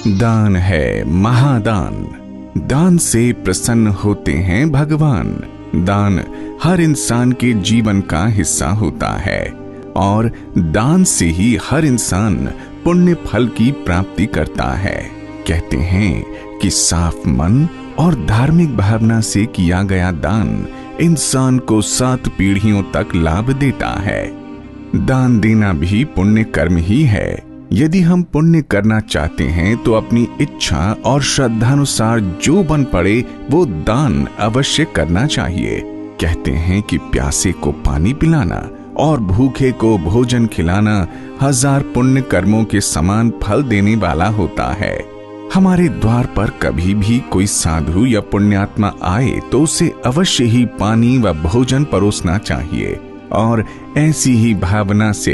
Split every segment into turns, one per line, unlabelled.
दान है महादान, दान से प्रसन्न होते हैं भगवान। दान हर इंसान के जीवन का हिस्सा होता है और दान से ही हर इंसान पुण्य फल की प्राप्ति करता है। कहते हैं कि साफ मन और धार्मिक भावना से किया गया दान इंसान को 7 पीढ़ियों तक लाभ देता है। दान देना भी पुण्य कर्म ही है। यदि हम पुण्य करना चाहते हैं तो अपनी इच्छा और श्रद्धानुसार जो बन पड़े वो दान अवश्य करना चाहिए। कहते हैं कि प्यासे को पानी पिलाना और भूखे को भोजन खिलाना 1000 पुण्य कर्मों के समान फल देने वाला होता है। हमारे द्वार पर कभी भी कोई साधु या पुण्यात्मा आए तो उसे अवश्य ही पानी व भोजन परोसना चाहिए और ऐसी ही भावना से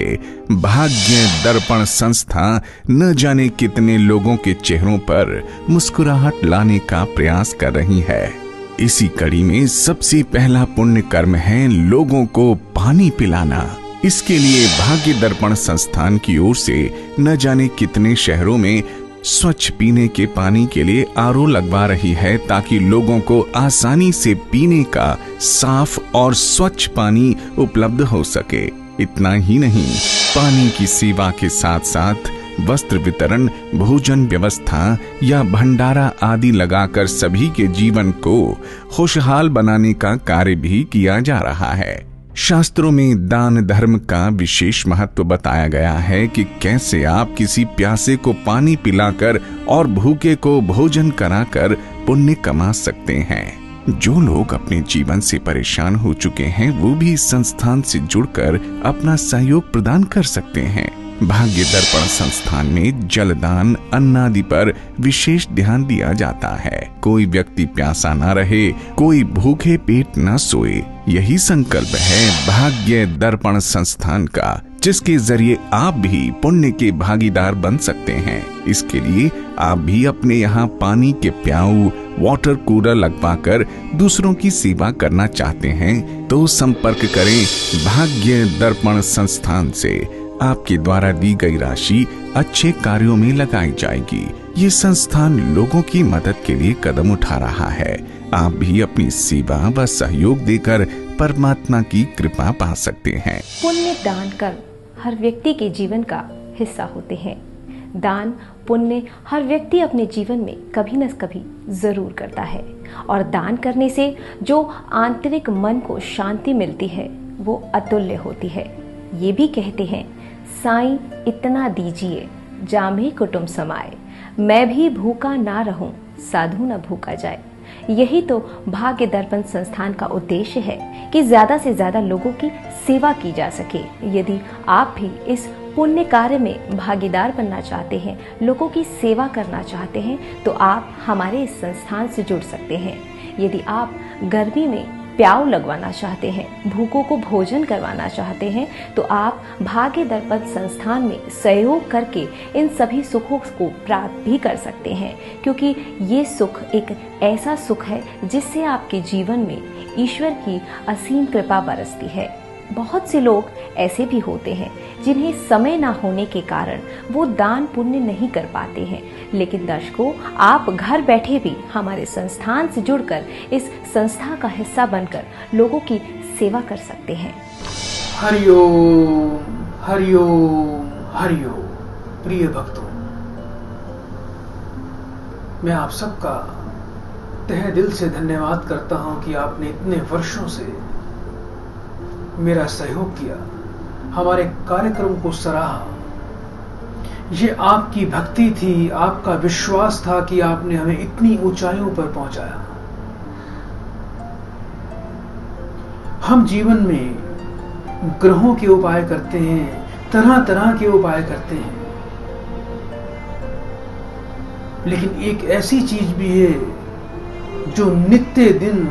भाग्य दर्पण संस्था न जाने कितने लोगों के चेहरों पर मुस्कुराहट लाने का प्रयास कर रही है। इसी कड़ी में सबसे पहला पुण्य कर्म है लोगों को पानी पिलाना। इसके लिए भाग्य दर्पण संस्थान की ओर से न जाने कितने शहरों में स्वच्छ पीने के पानी के लिए आरओ लगवा रही है ताकि लोगों को आसानी से पीने का साफ और स्वच्छ पानी उपलब्ध हो सके। इतना ही नहीं, पानी की सेवा के साथ साथ वस्त्र वितरण, भोजन व्यवस्था या भंडारा आदि लगाकर सभी के जीवन को खुशहाल बनाने का कार्य भी किया जा रहा है। शास्त्रों में दान धर्म का विशेष महत्व बताया गया है कि कैसे आप किसी प्यासे को पानी पिलाकर और भूखे को भोजन कराकर पुण्य कमा सकते हैं। जो लोग अपने जीवन से परेशान हो चुके हैं वो भी इस संस्थान से जुड़कर अपना सहयोग प्रदान कर सकते हैं। भाग्य दर्पण संस्थान में जलदान, अन्न आदि पर विशेष ध्यान दिया जाता है। कोई व्यक्ति प्यासा न रहे, कोई भूखे पेट न सोए, यही संकल्प है भाग्य दर्पण संस्थान का, जिसके जरिए आप भी पुण्य के भागीदार बन सकते हैं। इसके लिए आप भी अपने यहाँ पानी के प्याऊ, वाटर कूलर लगवाकर दूसरों की सेवा करना चाहते हैं तो संपर्क करें भाग्य दर्पण संस्थान से। आपके द्वारा दी गई राशि अच्छे कार्यों में लगाई जाएगी। ये संस्थान लोगों की मदद के लिए कदम उठा रहा है। आप भी अपनी सेवा व सहयोग देकर परमात्मा की कृपा पा सकते हैं।
पुण्य दान कर्म हर व्यक्ति के जीवन का हिस्सा होते हैं। दान पुण्य हर व्यक्ति अपने जीवन में कभी न कभी जरूर करता है और दान करने से जो आंतरिक मन को शांति मिलती है वो अतुल्य होती है। ये भी कहते हैं, साईं इतना दीजिए जामे कुटुंब समाए, मैं भी भूखा ना रहूं साधु न भूखा जाए। यही तो भाग्य दर्पण संस्थान का उद्देश्य है कि ज्यादा से ज्यादा लोगों की सेवा की जा सके। यदि आप भी इस पुण्य कार्य में भागीदार बनना चाहते हैं, लोगों की सेवा करना चाहते हैं तो आप हमारे इस संस्थान से जुड़ सकते हैं। यदि आप गर्मी में प्याऊ लगवाना चाहते हैं, भूखों को भोजन करवाना चाहते हैं तो आप भाग्य दर्पण संस्थान में सहयोग करके इन सभी सुखों को प्राप्त भी कर सकते हैं, क्योंकि ये सुख एक ऐसा सुख है जिससे आपके जीवन में ईश्वर की असीम कृपा बरसती है। बहुत से लोग ऐसे भी होते हैं जिन्हें समय ना होने के कारण वो दान पुण्य नहीं कर पाते हैं, लेकिन दर्शकों, आप घर बैठे भी हमारे संस्थान से जुड़कर इस संस्था का हिस्सा बनकर लोगों की सेवा कर सकते हैं।
हरिओम हरिओम हरिओम। प्रिय भक्तों, मैं आप सबका तहे दिल से धन्यवाद करता हूं कि आपने इतने वर्षों से मेरा सहयोग किया, हमारे कार्यक्रम को सराहा। ये आपकी भक्ति थी, आपका विश्वास था कि आपने हमें इतनी ऊंचाइयों पर पहुंचाया। हम जीवन में ग्रहों के उपाय करते हैं, तरह तरह के उपाय करते हैं, लेकिन एक ऐसी चीज भी है जो नित्य दिन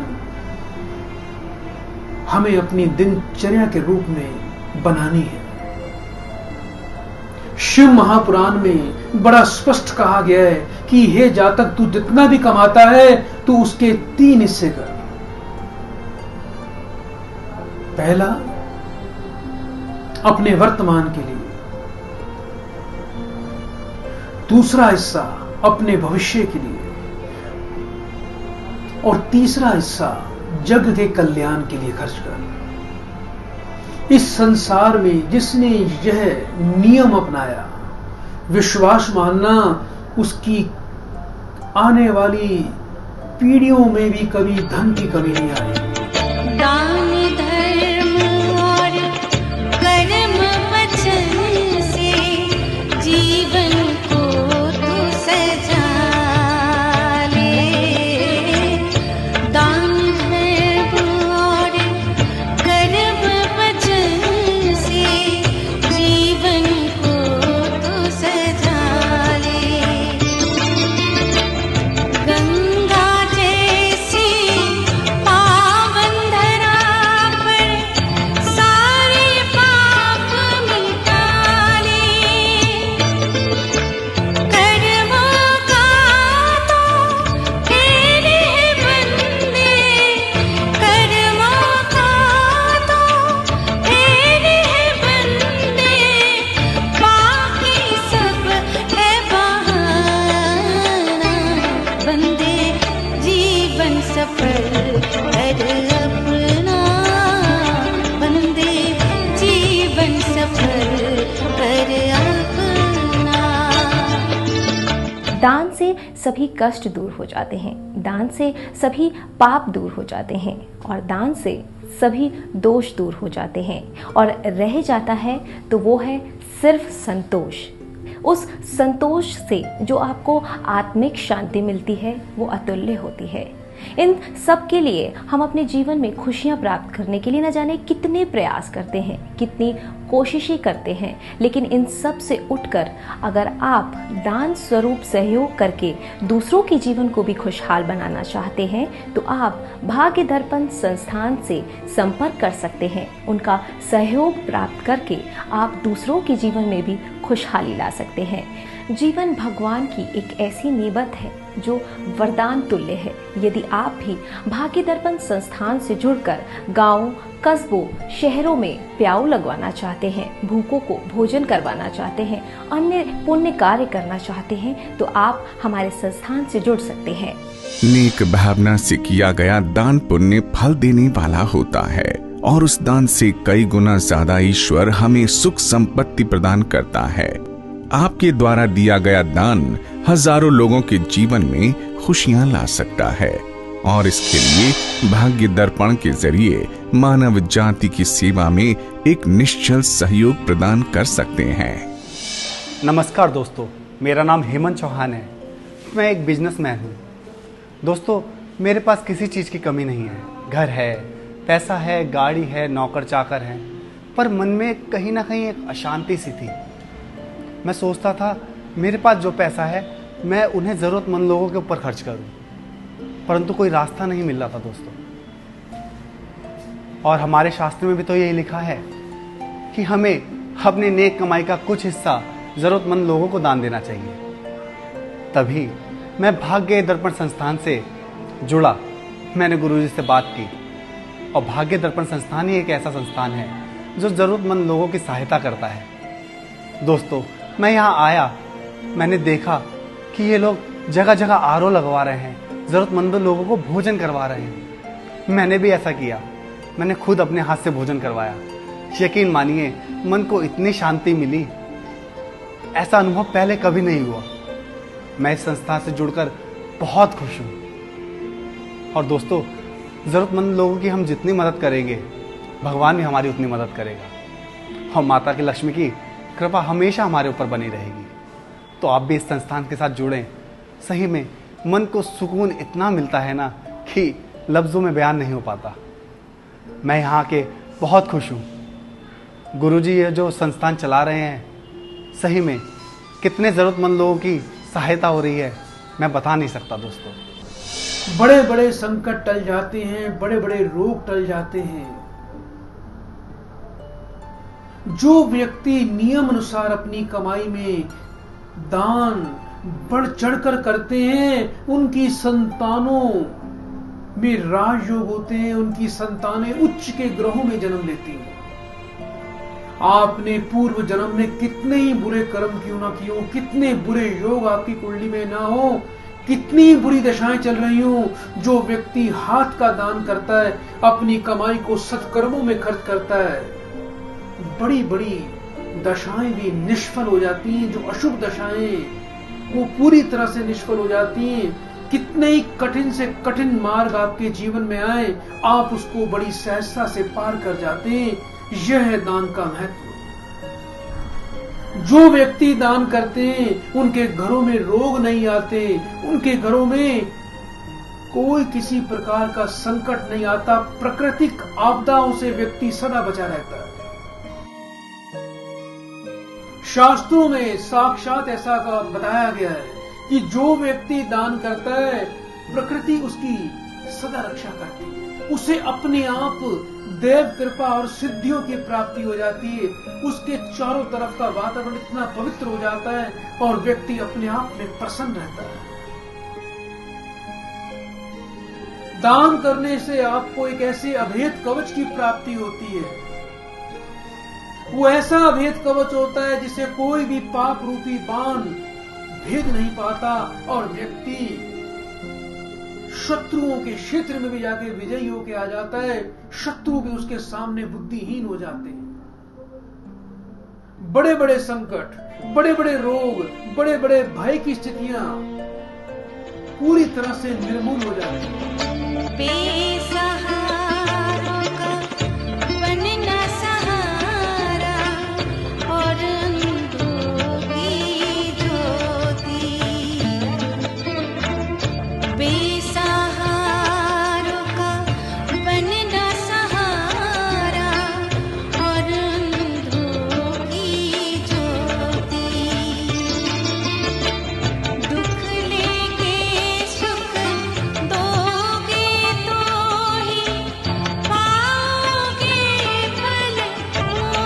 हमें अपनी दिनचर्या के रूप में बनानी है। शिव महापुराण में बड़ा स्पष्ट कहा गया है कि हे जातक, तू जितना भी कमाता है तू उसके 3 हिस्से कर। पहला अपने वर्तमान के लिए, दूसरा हिस्सा अपने भविष्य के लिए, और तीसरा हिस्सा जग के कल्याण के लिए खर्च कर। इस संसार में जिसने यह नियम अपनाया, विश्वास मानना उसकी आने वाली पीढ़ियों में भी कभी धन की कमी नहीं आएगी।
दान धर्म और कर्म वचन से जीवन को तू सजा ले। दान धर्म और कर्म वचन से जीवन को तू सजा ले। गंगा जैसी पावन धरा पर सारे पाप मिटा ले। कर्मों का तो खेल है बंदे, कर्मों का तो खेल है बंदे, बाकी सब है बहाना। बंदे जीवन सफल कर अपना, बंदे जीवन सफल कर अपना।
दान से सभी कष्ट दूर हो जाते हैं, दान से सभी पाप दूर हो जाते हैं, और दान से सभी दोष दूर हो जाते हैं, और रह जाता है तो वो है सिर्फ संतोष। उस संतोष से जो आपको आत्मिक शांति मिलती है वो अतुल्य होती है। इन सब के लिए हम अपने जीवन में खुशियां प्राप्त करने के लिए न जाने कितने प्रयास करते हैं, कितनी कोशिशें करते हैं, लेकिन इन सब से उठकर अगर आप दान स्वरूप सहयोग करके दूसरों के जीवन को भी खुशहाल बनाना चाहते हैं तो आप भाग्य दर्पण संस्थान से संपर्क कर सकते हैं। उनका सहयोग प्राप्त करके आप दूसरों के जीवन में भी खुशहाली ला सकते हैं। जीवन भगवान की एक ऐसी नेमत है जो वरदान तुल्य है। यदि आप भी भाग्य दर्पण संस्थान से जुड़कर गांव, कस्बों, शहरों में प्याऊ लगवाना चाहते हैं, भूखों को भोजन करवाना चाहते हैं, अन्य पुण्य कार्य करना चाहते हैं, तो आप हमारे संस्थान से जुड़ सकते हैं।
नेक भावना से किया गया दान पुण्य फल देने वाला होता है और उस दान से कई गुना ज्यादा ईश्वर हमें सुख संपत्ति प्रदान करता है। आपके द्वारा दिया गया दान हजारों लोगों के जीवन में खुशियां ला सकता है और इसके लिए भाग्य दर्पण के जरिए मानव जाति की सेवा में एक निश्चल सहयोग प्रदान कर सकते हैं।
नमस्कार दोस्तों, मेरा नाम हेमंत चौहान है। मैं एक बिजनेसमैन हूँ। दोस्तों, मेरे पास किसी चीज़ की कमी नहीं है। घर है, पैसा है, गाड़ी है, नौकर चाकर है, पर मन में कहीं ना कहीं एक अशांति सी थी। मैं सोचता था मेरे पास जो पैसा है मैं उन्हें ज़रूरतमंद लोगों के ऊपर खर्च करूं, परंतु कोई रास्ता नहीं मिल रहा था दोस्तों। और हमारे शास्त्र में भी तो यही लिखा है कि हमें अपनी नेक कमाई का कुछ हिस्सा ज़रूरतमंद लोगों को दान देना चाहिए। तभी मैं भाग्य दर्पण संस्थान से जुड़ा। मैंने गुरुजी से बात की और भाग्य दर्पण संस्थान ही एक ऐसा संस्थान है जो ज़रूरतमंद लोगों की सहायता करता है। दोस्तों, मैं यहाँ आया, मैंने देखा कि ये लोग जगह जगह आरओ लगवा रहे हैं, ज़रूरतमंद लोगों को भोजन करवा रहे हैं। मैंने भी ऐसा किया, मैंने खुद अपने हाथ से भोजन करवाया। यकीन मानिए, मन को इतनी शांति मिली, ऐसा अनुभव पहले कभी नहीं हुआ। मैं इस संस्था से जुड़कर बहुत खुश हूँ। और दोस्तों, ज़रूरतमंद लोगों की हम जितनी मदद करेंगे, भगवान भी हमारी उतनी मदद करेगा और माता की लक्ष्मी की कृपा हमेशा हमारे ऊपर बनी रहेगी। तो आप भी इस संस्थान के साथ जुड़ें। सही में मन को सुकून इतना मिलता है ना कि लफ्ज़ों में बयान नहीं हो पाता। मैं यहाँ के बहुत खुश हूँ। गुरुजी ये जो संस्थान चला रहे हैं, सही में कितने ज़रूरतमंद लोगों की सहायता हो रही है, मैं बता नहीं सकता दोस्तों।
बड़े बड़े संकट टल जाते हैं, बड़े बड़े रोग टल जाते हैं। जो व्यक्ति नियम अनुसार अपनी कमाई में दान बढ़ चढ़कर करते हैं, उनकी संतानों में राजयोग होते हैं, उनकी संतानें उच्च के ग्रहों में जन्म लेती हैं। आपने पूर्व जन्म में कितने ही बुरे कर्म क्यों ना किए, कितने बुरे योग आपकी कुंडली में ना हो, कितनी बुरी दशाएं चल रही हो, जो व्यक्ति हाथ का दान करता है, अपनी कमाई को सत्कर्मों में खर्च करता है, बड़ी बड़ी दशाएं भी निष्फल हो जाती हैं। जो अशुभ दशाएं वो पूरी तरह से निष्फल हो जाती हैं। कितने ही कठिन से कठिन मार्ग आपके जीवन में आए, आप उसको बड़ी सहजता से पार कर जाते हैं। यह है दान का महत्व। जो व्यक्ति दान करते हैं उनके घरों में रोग नहीं आते, उनके घरों में कोई किसी प्रकार का संकट नहीं आता, प्राकृतिक आपदाओं से व्यक्ति सदा बचा रहता है। शास्त्रों में साक्षात ऐसा बताया गया है कि जो व्यक्ति दान करता है प्रकृति उसकी सदा रक्षा करती है, उसे अपने आप देव कृपा और सिद्धियों की प्राप्ति हो जाती है। उसके चारों तरफ का वातावरण इतना पवित्र हो जाता है और व्यक्ति अपने आप में प्रसन्न रहता है। दान करने से आपको एक ऐसे अभेद कवच की प्राप्ति होती है। वो ऐसा अभेद कवच होता है जिसे कोई भी पाप रूपी बाण भेद नहीं पाता और व्यक्ति शत्रुओं के क्षेत्र में भी जाके विजयी होके आ जाता है। शत्रु भी उसके सामने बुद्धिहीन हो जाते हैं। बड़े बड़े संकट, बड़े बड़े रोग, बड़े बड़े भय की स्थितियां पूरी तरह से निर्मूल हो जाती हैं।
बेसहारों का बनना सहारा और अंधों की ज्योति, बेसहारों का बनना सहारा और अंधों की ज्योति, दुख लेके सुख दोगे तो ही पाओगे फल मोती,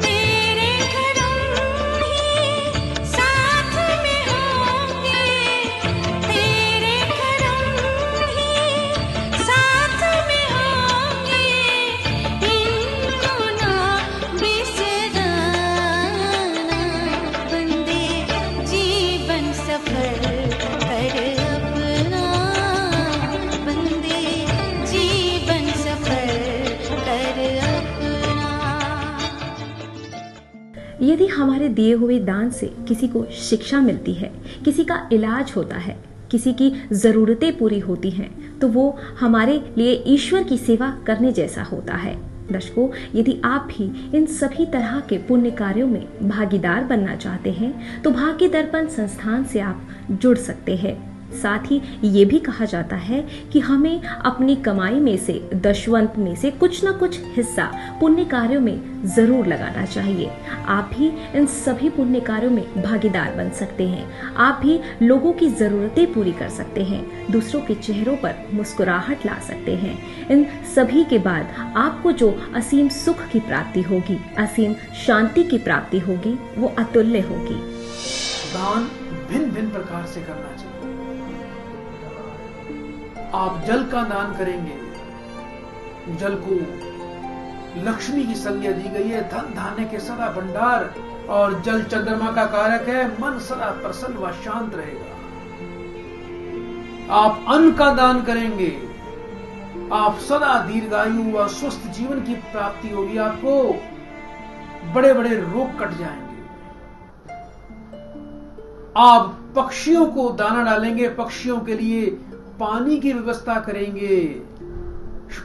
तेरे करम ही साथ में होंगे, तेरे करम ही साथ में होंगे, इनको ना बिसराना, बंदे जीवन सफल कर अपना, बंदे जीवन सफल कर अपना।
यदि हमारे दिए हुए दान से किसी को शिक्षा मिलती है, किसी का इलाज होता है, किसी की जरूरतें पूरी होती हैं, तो वो हमारे लिए ईश्वर की सेवा करने जैसा होता है। दर्शकों, यदि आप भी इन सभी तरह के पुण्य कार्यों में भागीदार बनना चाहते हैं तो भाग्य दर्पण संस्थान से आप जुड़ सकते हैं। साथ ही ये भी कहा जाता है कि हमें अपनी कमाई में से, दशवंत में से कुछ न कुछ हिस्सा पुण्य कार्यों में जरूर लगाना चाहिए। आप भी इन सभी पुण्य कार्यों में भागीदार बन सकते हैं। आप भी लोगों की जरूरतें पूरी कर सकते हैं, दूसरों के चेहरों पर मुस्कुराहट ला सकते हैं। इन सभी के बाद आपको जो असीम सुख की प्राप्ति होगी, असीम शांति की प्राप्ति होगी, वो अतुल्य होगी।
दान भिन्न भिन्न प्रकार से करना चाहिए। आप जल का दान करेंगे, जल को लक्ष्मी की संज्ञा दी गई है, धन धान्य के सदा भंडार, और जल चंद्रमा का कारक है, मन सदा प्रसन्न व शांत रहेगा। आप अन्न का दान करेंगे, आप सदा दीर्घायु व स्वस्थ जीवन की प्राप्ति होगी। आपको बड़े बड़े रोग कट जाएंगे। आप पक्षियों को दाना डालेंगे, पक्षियों के लिए पानी की व्यवस्था करेंगे,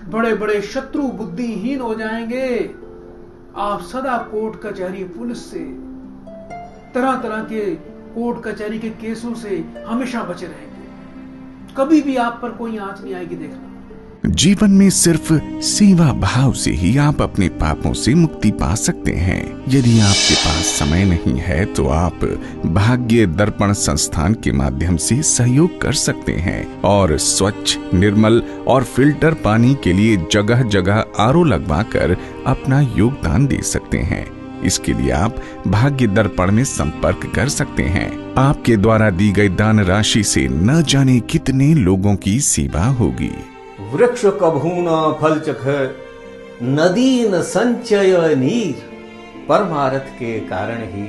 बड़े बड़े शत्रु बुद्धिहीन हो जाएंगे। आप सदा कोर्ट कचहरी पुलिस से, तरह तरह के कोर्ट कचहरी के केसों से हमेशा बचे रहेंगे। कभी भी आप पर कोई आंच नहीं आएगी। देखना,
जीवन में सिर्फ सेवा भाव से ही आप अपने पापों से मुक्ति पा सकते हैं। यदि आपके पास समय नहीं है तो आप भाग्य दर्पण संस्थान के माध्यम से सहयोग कर सकते हैं और स्वच्छ, निर्मल और फिल्टर पानी के लिए जगह जगह आरओ लगवाकर अपना योगदान दे सकते हैं। इसके लिए आप भाग्य दर्पण में संपर्क कर सकते हैं। आपके द्वारा दी गई दान राशि से न जाने कितने लोगों की सेवा होगी।
वृक्ष कभू न फल चखै, नदी न संचय नीर, परमार्थ के कारण ही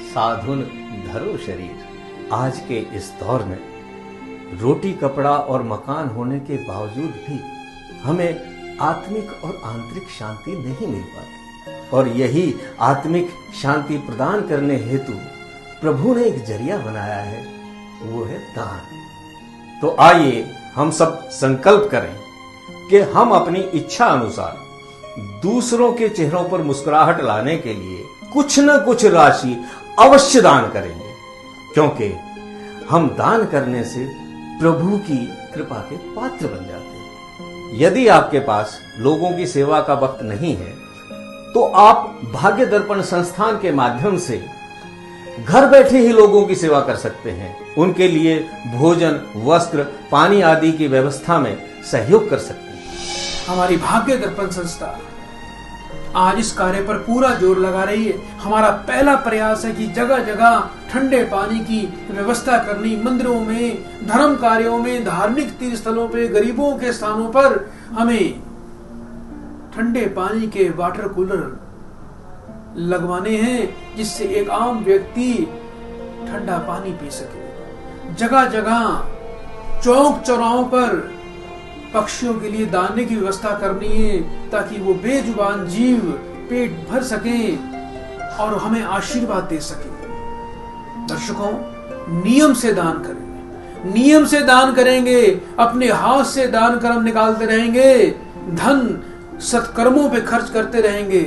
साधुन धरो शरीर। आज के इस दौर में रोटी कपड़ा और मकान होने के बावजूद भी हमें आत्मिक और आंतरिक शांति नहीं मिल पाती, और यही आत्मिक शांति प्रदान करने हेतु प्रभु ने एक जरिया बनाया है, वो है दान। तो आइए हम सब संकल्प करें कि हम अपनी इच्छा अनुसार दूसरों के चेहरों पर मुस्कुराहट लाने के लिए कुछ न कुछ राशि अवश्य दान करेंगे, क्योंकि हम दान करने से प्रभु की कृपा के पात्र बन जाते हैं। यदि आपके पास लोगों की सेवा का वक्त नहीं है तो आप भाग्य दर्पण संस्थान के माध्यम से घर बैठे ही लोगों की सेवा कर सकते हैं। उनके लिए भोजन, वस्त्र, पानी आदि की व्यवस्था में सहयोग कर सकते हैं।
हमारी भाग्य दर्पण संस्था आज इस कार्य पर पूरा जोर लगा रही है। हमारा पहला प्रयास है कि जगह जगह ठंडे पानी की व्यवस्था करनी, मंदिरों में, धर्म कार्यों में, धार्मिक तीर्थ स्थलों पे, गरीबों के स्थानों पर हमें ठंडे पानी के वाटर कूलर लगवाने हैं, जिससे एक आम व्यक्ति ठंडा पानी पी सके। जगह जगह चौक चौराहों पर पक्षियों के लिए दाने की व्यवस्था करनी है, ताकि वो बेजुबान जीव पेट भर सकें और हमें आशीर्वाद दे सकें। दर्शकों, नियम से दान करें, नियम से दान करेंगे, अपने हाथ से दान कर्म निकालते रहेंगे, धन सत्कर्मों पे खर्च करते रहेंगे,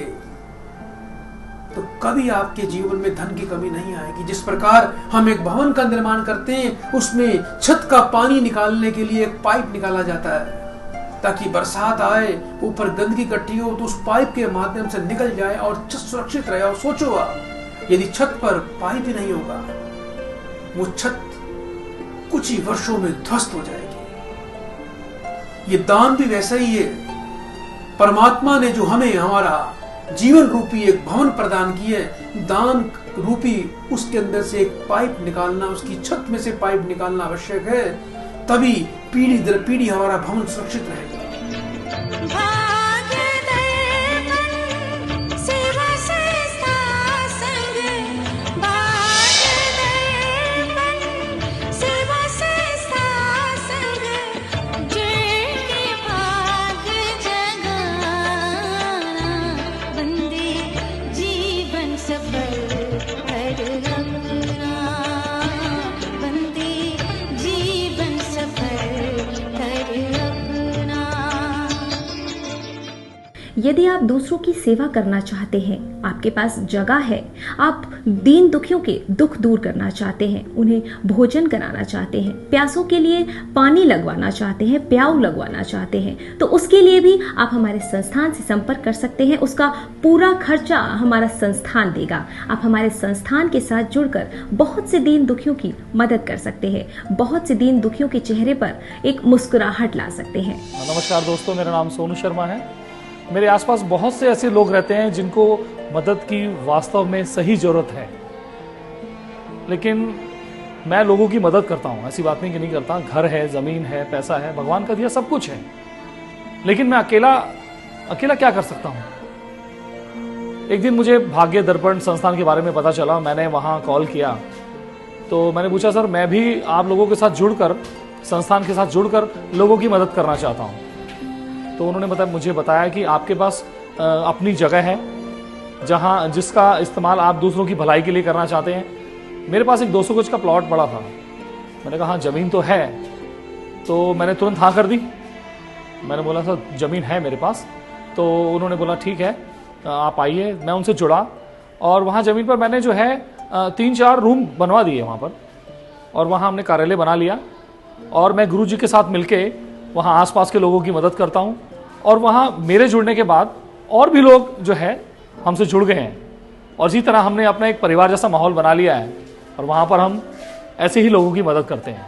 तो कभी आपके जीवन में धन की कमी नहीं आएगी। जिस प्रकार हम एक भवन का निर्माण करते हैं, उसमें छत का पानी निकालने के लिए एक पाइप निकाला जाता है, ताकि बरसात आए, ऊपर गंदगी इकट्ठी हो तो उस पाइप के माध्यम से निकल जाए और छत सुरक्षित रहे। और सोचो आप, यदि छत पर पाइप ही नहीं होगा, वो छत कुछ ही वर्षों में ध्वस्त हो जाएगी। ये दान भी वैसा ही है। परमात्मा ने जो हमें हमारा जीवन रूपी एक भवन प्रदान की है, दान रूपी उसके अंदर से एक पाइप निकालना, उसकी छत में से पाइप निकालना आवश्यक है, तभी पीढ़ी दर पीढ़ी हमारा भवन सुरक्षित रहेगा।
यदि आप दूसरों की सेवा करना चाहते हैं, आपके पास जगह है, आप दीन दुखियों के दुख दूर करना चाहते हैं, उन्हें भोजन कराना चाहते हैं, प्यासों के लिए पानी लगवाना चाहते हैं, प्याऊ लगवाना चाहते हैं, तो उसके लिए भी आप हमारे संस्थान से संपर्क कर सकते हैं। उसका पूरा खर्चा हमारा संस्थान देगा। आप हमारे संस्थान के साथ जुड़कर बहुत से दीन दुखियों की मदद कर सकते हैं, बहुत से दीन दुखियों के चेहरे पर एक मुस्कुराहट ला सकते हैं।
नमस्कार दोस्तों, मेरा नाम सोनू शर्मा है। मेरे आसपास बहुत से ऐसे लोग रहते हैं जिनको मदद की वास्तव में सही जरूरत है, लेकिन मैं लोगों की मदद करता हूँ, ऐसी बात नहीं कि नहीं करता। घर है, ज़मीन है, पैसा है, भगवान का दिया सब कुछ है, लेकिन मैं अकेला क्या कर सकता हूँ। एक दिन मुझे भाग्य दर्पण संस्थान के बारे में पता चला। मैंने वहाँ कॉल किया तो मैंने पूछा, सर मैं भी आप लोगों के साथ जुड़कर, संस्थान के साथ जुड़कर लोगों की मदद करना चाहता हूँ। तो उन्होंने मुझे बताया कि आपके पास अपनी जगह है जिसका इस्तेमाल आप दूसरों की भलाई के लिए करना चाहते हैं। मेरे पास एक 200 गज का प्लॉट पड़ा था। मैंने कहा हाँ ज़मीन तो है, तो मैंने तुरंत हाँ कर दी। मैंने बोला सर ज़मीन है मेरे पास। तो उन्होंने बोला ठीक है आप आइए। मैं उनसे जुड़ा और वहाँ ज़मीन पर मैंने जो है 3-4 रूम बनवा दिए वहाँ पर, और वहाँ हमने कार्यालय बना लिया। और मैं गुरुजी के साथ मिलके वहाँ आसपास के लोगों की मदद करता हूँ, और वहाँ मेरे जुड़ने के बाद और भी लोग जो है हमसे जुड़ गए हैं, और इसी तरह हमने अपना एक परिवार जैसा माहौल बना लिया है, और वहाँ पर हम ऐसे ही लोगों की मदद करते हैं।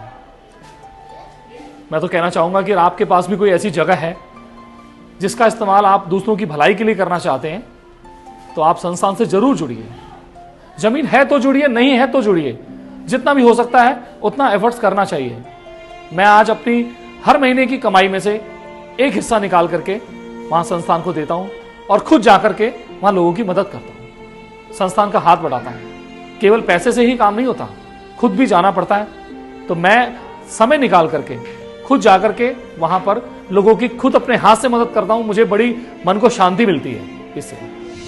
मैं तो कहना चाहूँगा कि आपके पास भी कोई ऐसी जगह है जिसका इस्तेमाल आप दूसरों की भलाई के लिए करना चाहते हैं, तो आप संस्थान से ज़रूर जुड़िए। ज़मीन है तो जुड़िए, नहीं है तो जुड़िए। जितना भी हो सकता है उतना एफर्ट्स करना चाहिए। मैं आज अपनी हर महीने की कमाई में से एक हिस्सा निकाल करके वहां संस्थान को देता हूं और खुद जाकर के वहां लोगों की मदद करता हूं, संस्थान का हाथ बढ़ाता हूं। केवल पैसे से ही काम नहीं होता, खुद भी जाना पड़ता है। तो मैं समय निकाल करके खुद जाकर के वहां पर लोगों की खुद अपने हाथ से मदद करता हूं। मुझे बड़ी मन को शांति मिलती है इससे।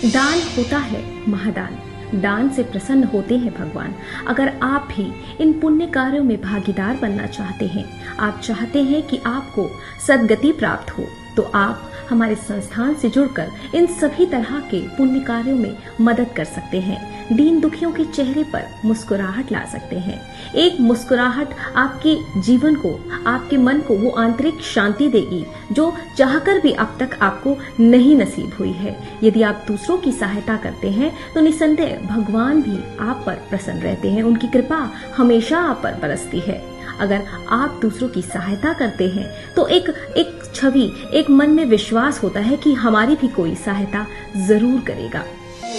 दान होता है महादान, दान से प्रसन्न होते हैं भगवान। अगर आप भी इन पुण्य कार्यों में भागीदार बनना चाहते हैं, आप चाहते हैं कि आपको सद्गति प्राप्त हो, तो आप हमारे संस्थान से जुड़कर इन सभी तरह के पुण्य कार्यों में मदद कर सकते हैं। दीन दुखियों के चेहरे पर मुस्कुराहट ला सकते हैं। एक मुस्कुराहट आपके जीवन को, आपके मन को वो आंतरिक शांति देगी जो चाहकर भी अब तक आपको नहीं नसीब हुई है। यदि आप दूसरों की सहायता करते हैं तो निसंदेह भगवान भी आप पर प्रसन्न रहते हैं, उनकी कृपा हमेशा आप पर बरसती है। अगर आप दूसरों की सहायता करते हैं तो एक छवि, एक मन में विश्वास होता है कि हमारी भी कोई सहायता जरूर करेगा।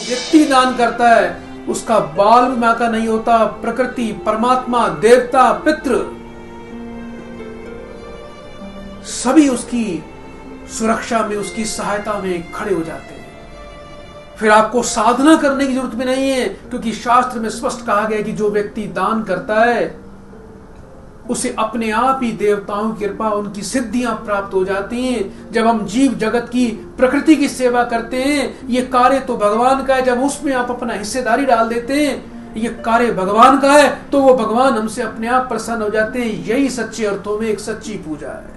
व्यक्ति दान करता है, उसका बाल भी मां का नहीं होता। प्रकृति, परमात्मा, देवता, पितृ सभी उसकी सुरक्षा में, उसकी सहायता में खड़े हो जाते हैं। फिर आपको साधना करने की जरूरत भी नहीं है, क्योंकि शास्त्र में स्पष्ट कहा गया है कि जो व्यक्ति दान करता है उसे अपने आप ही देवताओं की कृपा, उनकी सिद्धियां प्राप्त हो जाती हैं। जब हम जीव जगत की, प्रकृति की सेवा करते हैं, ये कार्य तो भगवान का है। जब उसमें आप अपना हिस्सेदारी डाल देते हैं, ये कार्य भगवान का है, तो वो भगवान हमसे अपने आप प्रसन्न हो जाते हैं। यही सच्चे अर्थों में एक सच्ची पूजा है।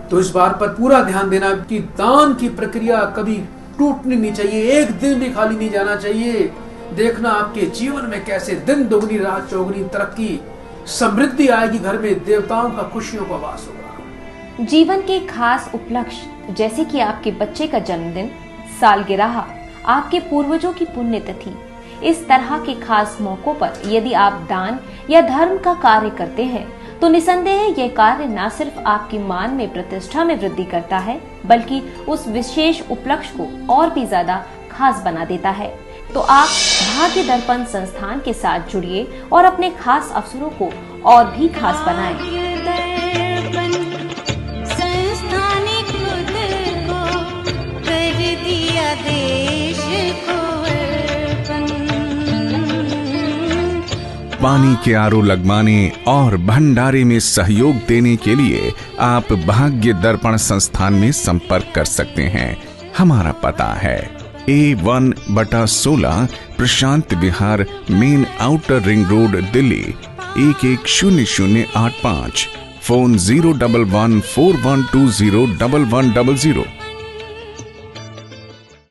तो इस बात पर पूरा ध्यान देना कि दान की प्रक्रिया कभी टूटनी नहीं चाहिए, एक दिन भी खाली नहीं जाना चाहिए। देखना आपके जीवन में कैसे दिन दोगुनी रात चौगुनी तरक्की, समृद्धि आएगी, घर में देवताओं का खुशियों का वास होगा।
जीवन के खास उपलक्ष्य जैसे कि आपके बच्चे का जन्मदिन, सालगिरह, आपके पूर्वजों की पुण्यतिथि, इस तरह के खास मौकों पर यदि आप दान या धर्म का कार्य करते हैं तो निसंदेह यह कार्य न सिर्फ आपकी मान में, प्रतिष्ठा में वृद्धि करता है, बल्कि उस विशेष उपलक्ष्य को और भी ज्यादा खास बना देता है। तो आप भाग्य दर्पण संस्थान के साथ जुड़िए और अपने खास अवसरों को और भी खास बनाएं।
संस्थान खुद को कर दिया देश को अर्पण।
पानी के आरो लगवाने और भंडारे में सहयोग देने के लिए आप भाग्य दर्पण संस्थान में संपर्क कर सकते हैं। हमारा पता है A1/16 Prashant Vihar, main outer ring road, Delhi 110085। Phone 01141201100।